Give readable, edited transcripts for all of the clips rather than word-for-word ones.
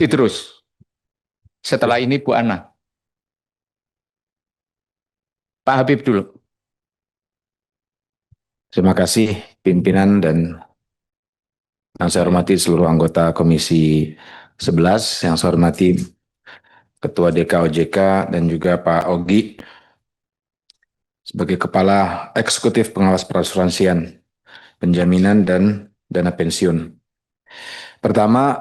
Terus. Setelah ini Bu Ana. Pak Habib dulu. Terima kasih pimpinan dan yang saya hormati seluruh anggota Komisi 11, yang saya hormati Ketua DK OJK dan juga Pak Ogi sebagai Kepala Eksekutif Pengawas Perasuransian, Penjaminan dan Dana Pensiun. Pertama,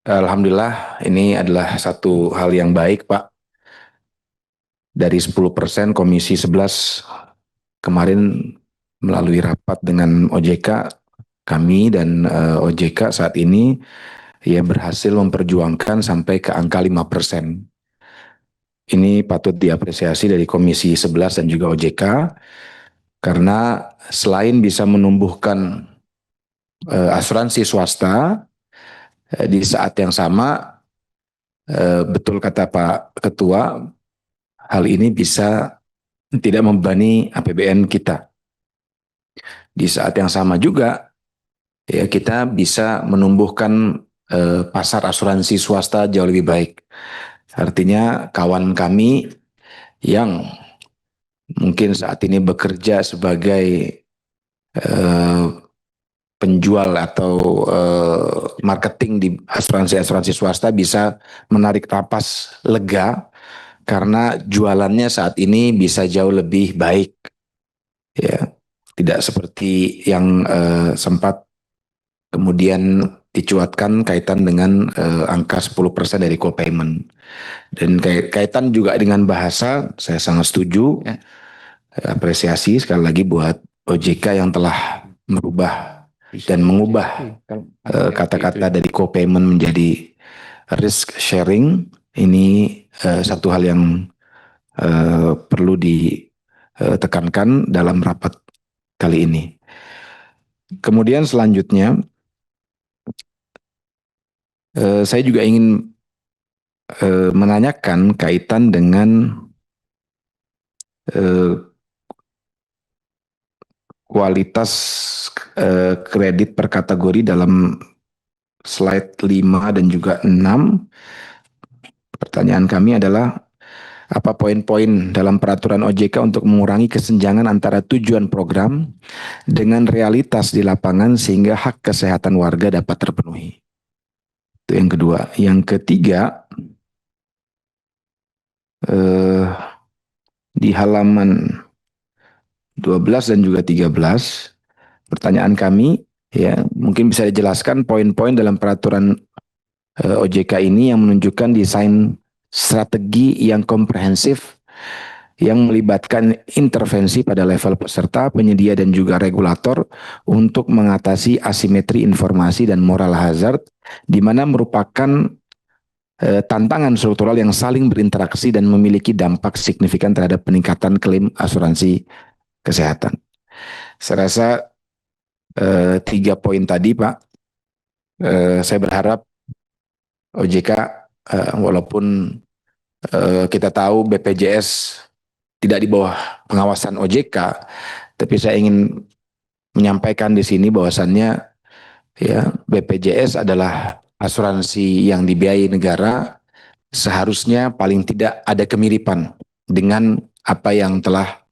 alhamdulillah ini adalah satu hal yang baik, Pak. Dari 10% Komisi 11 kemarin melalui rapat dengan OJK, kami dan OJK saat ini ia berhasil memperjuangkan sampai ke angka 5%. Ini patut diapresiasi dari Komisi 11 dan juga OJK, karena selain bisa menumbuhkan asuransi swasta, di saat yang sama, betul kata Pak Ketua, hal ini bisa tidak membebani APBN kita. Di saat yang sama juga, ya kita bisa menumbuhkan pasar asuransi swasta jauh lebih baik. Artinya kawan kami yang mungkin saat ini bekerja sebagai penjual atau marketing di asuransi-asuransi swasta bisa menarik napas lega karena jualannya saat ini bisa jauh lebih baik. Ya, tidak seperti yang sempat kemudian dicuatkan kaitan dengan angka 10% dari co-payment. Dan kaitan juga dengan bahasa, saya sangat setuju. Ya. Apresiasi sekali lagi buat OJK yang telah merubah dan mengubah kata-kata dari co-payment menjadi risk sharing. Ini satu hal yang perlu ditekankan dalam rapat kali ini. Kemudian selanjutnya, saya juga ingin menanyakan kaitan dengan kualitas kredit per kategori dalam slide 5 dan juga 6. Pertanyaan kami adalah, apa poin-poin dalam peraturan OJK untuk mengurangi kesenjangan antara tujuan program dengan realitas di lapangan sehingga hak kesehatan warga dapat terpenuhi? Itu yang kedua. Yang ketiga, di halaman 12 dan juga 13, pertanyaan kami, ya mungkin bisa dijelaskan poin-poin dalam peraturan OJK ini yang menunjukkan desain strategi yang komprehensif yang melibatkan intervensi pada level peserta, penyedia dan juga regulator untuk mengatasi asimetri informasi dan moral hazard, di mana merupakan tantangan struktural yang saling berinteraksi dan memiliki dampak signifikan terhadap peningkatan klaim asuransi kesehatan. Saya rasa 3 poin tadi, Pak, saya berharap OJK, walaupun kita tahu BPJS tidak di bawah pengawasan OJK, tapi saya ingin menyampaikan di sini bahwasannya ya BPJS adalah asuransi yang dibiayai negara, seharusnya paling tidak ada kemiripan dengan apa yang telah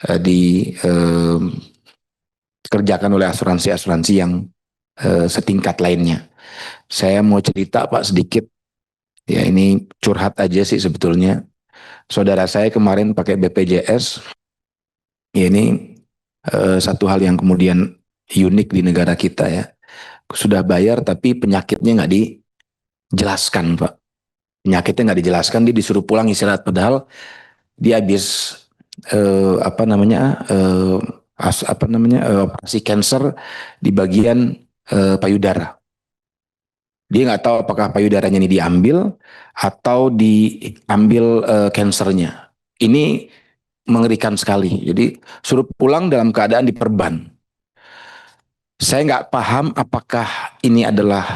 dikerjakan oleh asuransi-asuransi yang setingkat lainnya. Saya mau cerita Pak sedikit, ya ini curhat aja sih sebetulnya. Saudara saya kemarin pakai BPJS, ya ini satu hal yang kemudian unik di negara kita ya. Sudah bayar tapi penyakitnya nggak dijelaskan, Pak. Penyakitnya nggak dijelaskan, dia disuruh pulang istirahat, padahal dia habis operasi kanker di bagian payudara. Dia nggak tahu apakah payudaranya ini diambil atau diambil kansernya. Ini mengerikan sekali. Jadi suruh pulang dalam keadaan diperban. Saya nggak paham apakah ini adalah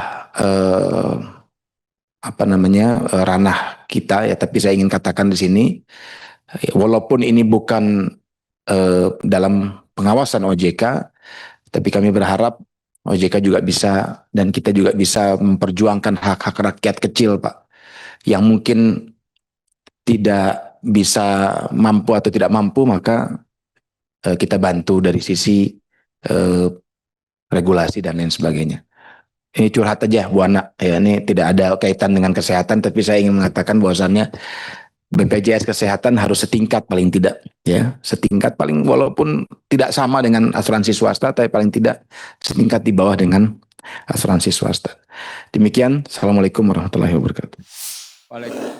ranah kita ya, tapi saya ingin katakan di sini, walaupun ini bukan dalam pengawasan OJK, tapi kami berharap OJK juga bisa dan kita juga bisa memperjuangkan hak-hak rakyat kecil, Pak, yang mungkin tidak bisa mampu atau tidak mampu, maka kita bantu dari sisi regulasi dan lain sebagainya. Ini curhat aja Bu Ana, ya, ini tidak ada kaitan dengan kesehatan, tapi saya ingin mengatakan bahwasannya BPJS Kesehatan harus setingkat paling tidak, ya, setingkat paling, walaupun tidak sama dengan asuransi swasta, tapi paling tidak setingkat di bawah dengan asuransi swasta. Demikian, Assalamualaikum warahmatullahi wabarakatuh. Waalaikumsalam.